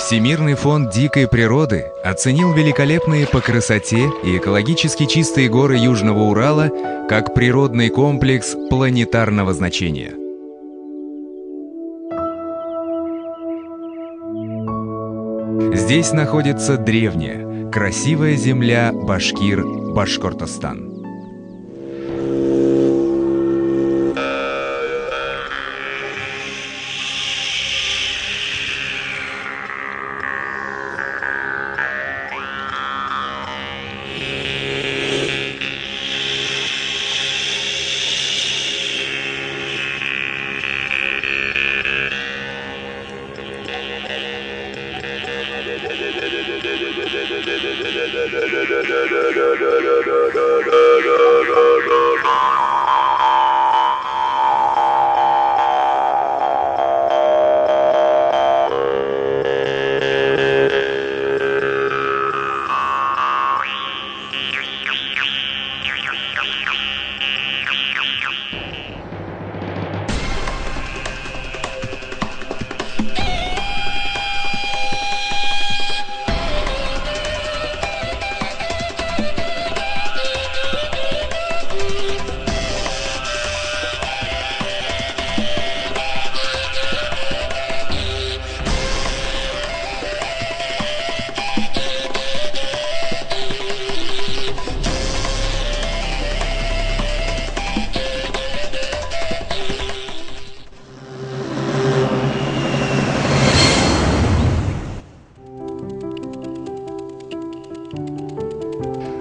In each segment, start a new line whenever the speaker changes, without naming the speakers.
Всемирный фонд дикой природы оценил великолепные по красоте и экологически чистые горы Южного Урала как природный комплекс планетарного значения. Здесь находится древняя, красивая земля Башкир, Башкортостан.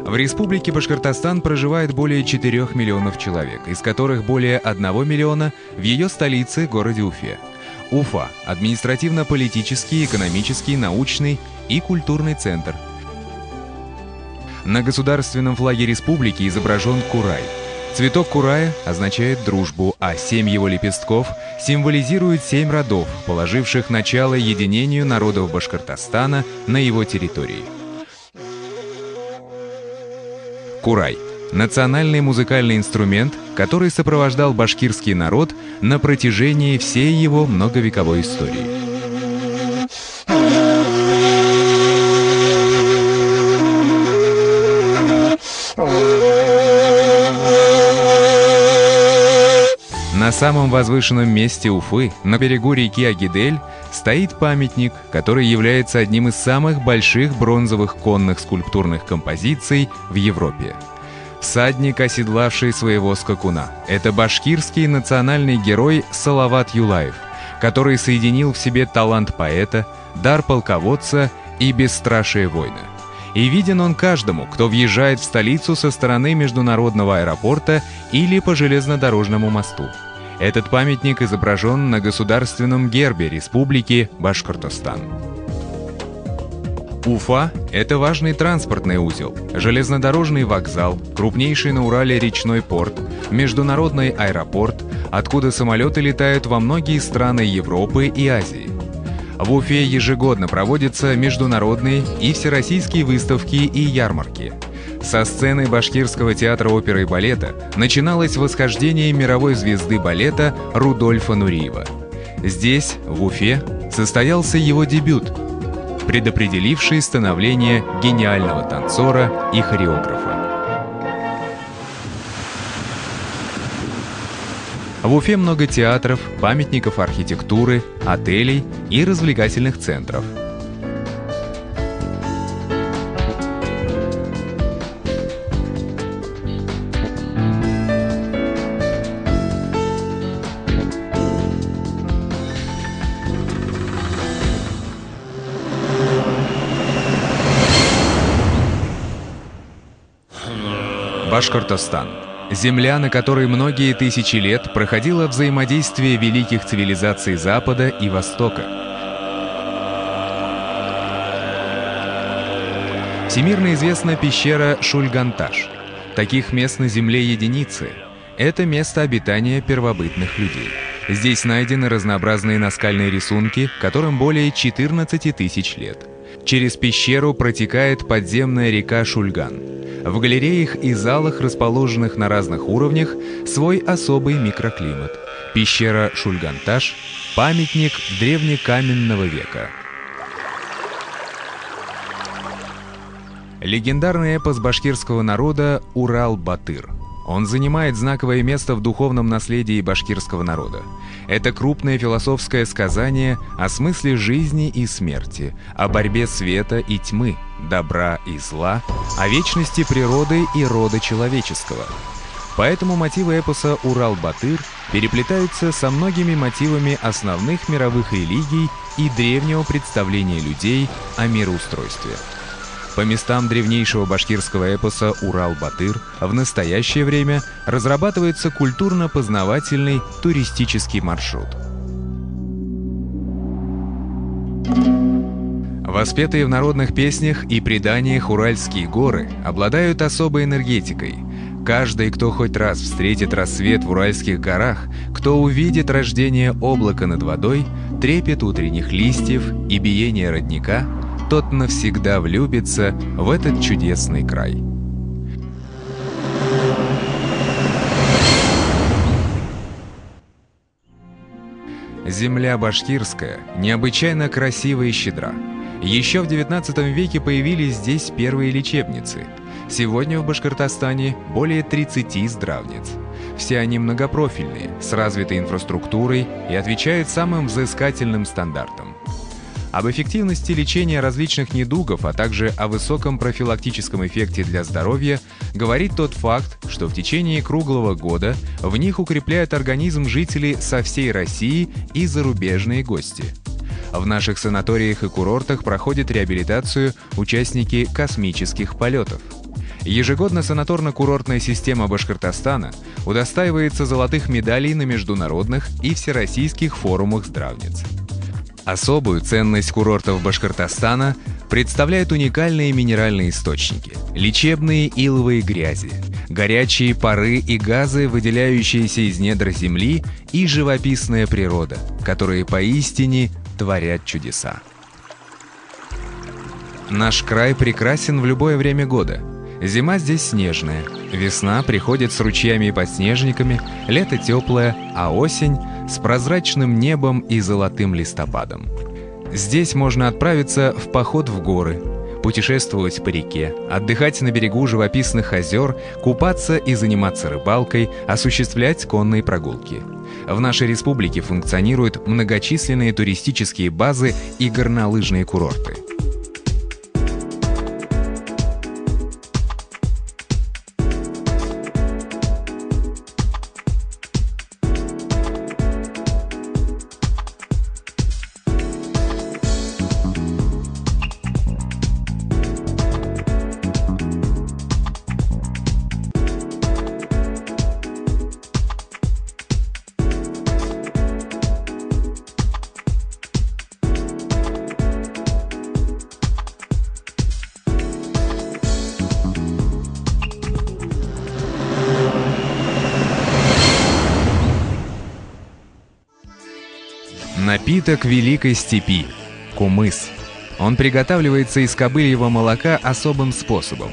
В Республике Башкортостан проживает более 4 миллионов человек, из которых более 1 миллиона в ее столице, городе Уфе. Уфа – административно-политический, экономический, научный и культурный центр. На государственном флаге республики изображен курай. Цветок курая означает дружбу, а 7 его лепестков символизируют 7 родов, положивших начало единению народов Башкортостана на его территории. Курай – национальный музыкальный инструмент, который сопровождал башкирский народ на протяжении всей его многовековой истории. На самом возвышенном месте Уфы, на берегу реки Агидель, стоит памятник, который является одним из самых больших бронзовых конных скульптурных композиций в Европе. Всадник, оседлавший своего скакуна. Это башкирский национальный герой Салават Юлаев, который соединил в себе талант поэта, дар полководца и бесстрашие воина. И виден он каждому, кто въезжает в столицу со стороны международного аэропорта или по железнодорожному мосту. Этот памятник изображен на государственном гербе Республики Башкортостан. Уфа – это важный транспортный узел, железнодорожный вокзал, крупнейший на Урале речной порт, международный аэропорт, откуда самолеты летают во многие страны Европы и Азии. В Уфе ежегодно проводятся международные и всероссийские выставки и ярмарки. Со сцены Башкирского театра оперы и балета начиналось восхождение мировой звезды балета Рудольфа Нуриева. Здесь, в Уфе, состоялся его дебют, предопределивший становление гениального танцора и хореографа. В Уфе много театров, памятников архитектуры, отелей и развлекательных центров. Башкортостан – земля, на которой многие тысячи лет проходило взаимодействие великих цивилизаций Запада и Востока. Всемирно известна пещера Шульганташ. Таких мест на Земле единицы. Это место обитания первобытных людей. Здесь найдены разнообразные наскальные рисунки, которым более 14 тысяч лет. Через пещеру протекает подземная река Шульган. В галереях и залах, расположенных на разных уровнях, свой особый микроклимат. Пещера Шульганташ – памятник древнекаменного века. Легендарный эпос башкирского народа «Урал-Батыр». Он занимает знаковое место в духовном наследии башкирского народа. Это крупное философское сказание о смысле жизни и смерти, о борьбе света и тьмы, добра и зла, о вечности природы и рода человеческого. Поэтому мотивы эпоса «Урал-Батыр» переплетаются со многими мотивами основных мировых религий и древнего представления людей о мироустройстве. По местам древнейшего башкирского эпоса «Урал-Батыр» в настоящее время разрабатывается культурно-познавательный туристический маршрут. Воспетые в народных песнях и преданиях Уральские горы обладают особой энергетикой. Каждый, кто хоть раз встретит рассвет в Уральских горах, кто увидит рождение облака над водой, трепет утренних листьев и биение родника, тот навсегда влюбится в этот чудесный край. Земля башкирская необычайно красива и щедра. Еще в XIX веке появились здесь первые лечебницы. Сегодня в Башкортостане более 30 здравниц. Все они многопрофильные, с развитой инфраструктурой и отвечают самым взыскательным стандартам. Об эффективности лечения различных недугов, а также о высоком профилактическом эффекте для здоровья говорит тот факт, что в течение круглого года в них укрепляют организм жители со всей России и зарубежные гости. В наших санаториях и курортах проходят реабилитацию участники космических полетов. Ежегодно санаторно-курортная система Башкортостана удостаивается золотых медалей на международных и всероссийских форумах здравниц. Особую ценность курортов Башкортостана представляют уникальные минеральные источники, лечебные иловые грязи, горячие пары и газы, выделяющиеся из недр земли, и живописная природа, которые поистине творят чудеса. Наш край прекрасен в любое время года. Зима здесь снежная, весна приходит с ручьями и подснежниками, лето теплое, а осень с прозрачным небом и золотым листопадом. Здесь можно отправиться в поход в горы, путешествовать по реке, отдыхать на берегу живописных озер, купаться и заниматься рыбалкой, осуществлять конные прогулки. В нашей республике функционируют многочисленные туристические базы и горнолыжные курорты. Напиток Великой Степи – кумыс. Он приготавливается из кобыльего молока особым способом.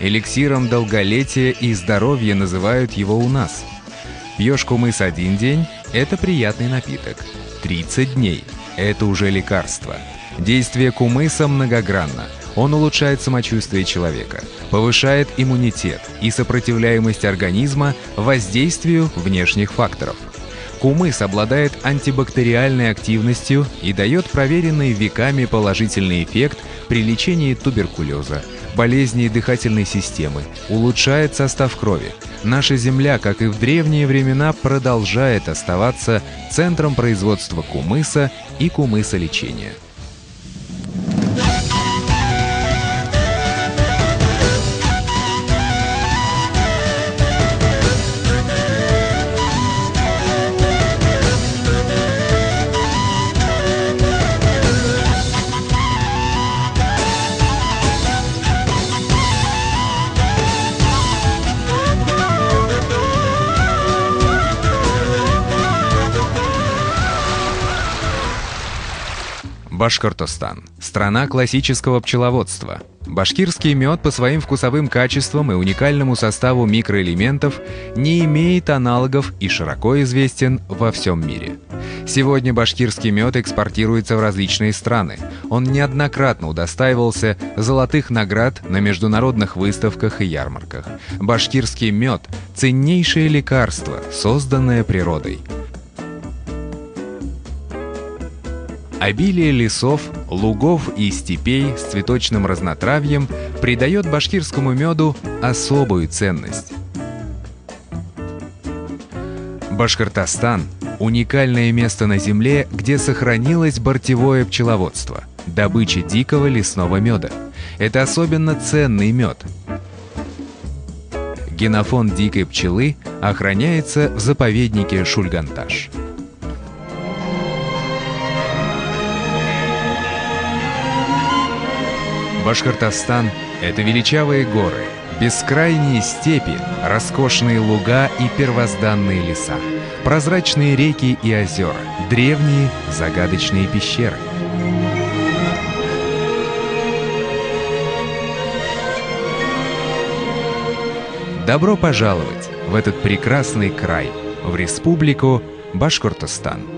Эликсиром долголетия и здоровья называют его у нас. Пьешь кумыс 1 день – это приятный напиток. 30 дней – это уже лекарство. Действие кумыса многогранно. Он улучшает самочувствие человека, повышает иммунитет и сопротивляемость организма воздействию внешних факторов. Кумыс обладает антибактериальной активностью и дает проверенный веками положительный эффект при лечении туберкулеза, болезней дыхательной системы, улучшает состав крови. Наша земля, как и в древние времена, продолжает оставаться центром производства кумыса и кумысолечения. Башкортостан – страна классического пчеловодства. Башкирский мед по своим вкусовым качествам и уникальному составу микроэлементов не имеет аналогов и широко известен во всем мире. Сегодня башкирский мед экспортируется в различные страны. Он неоднократно удостаивался золотых наград на международных выставках и ярмарках. Башкирский мед – ценнейшее лекарство, созданное природой. Обилие лесов, лугов и степей с цветочным разнотравьем придает башкирскому меду особую ценность. Башкортостан – уникальное место на Земле, где сохранилось бортевое пчеловодство, добыча дикого лесного меда. Это особенно ценный мед. Генофонд дикой пчелы охраняется в заповеднике Шульганташ. Башкортостан – это величавые горы, бескрайние степи, роскошные луга и первозданные леса, прозрачные реки и озера, древние загадочные пещеры. Добро пожаловать в этот прекрасный край, в республику Башкортостан.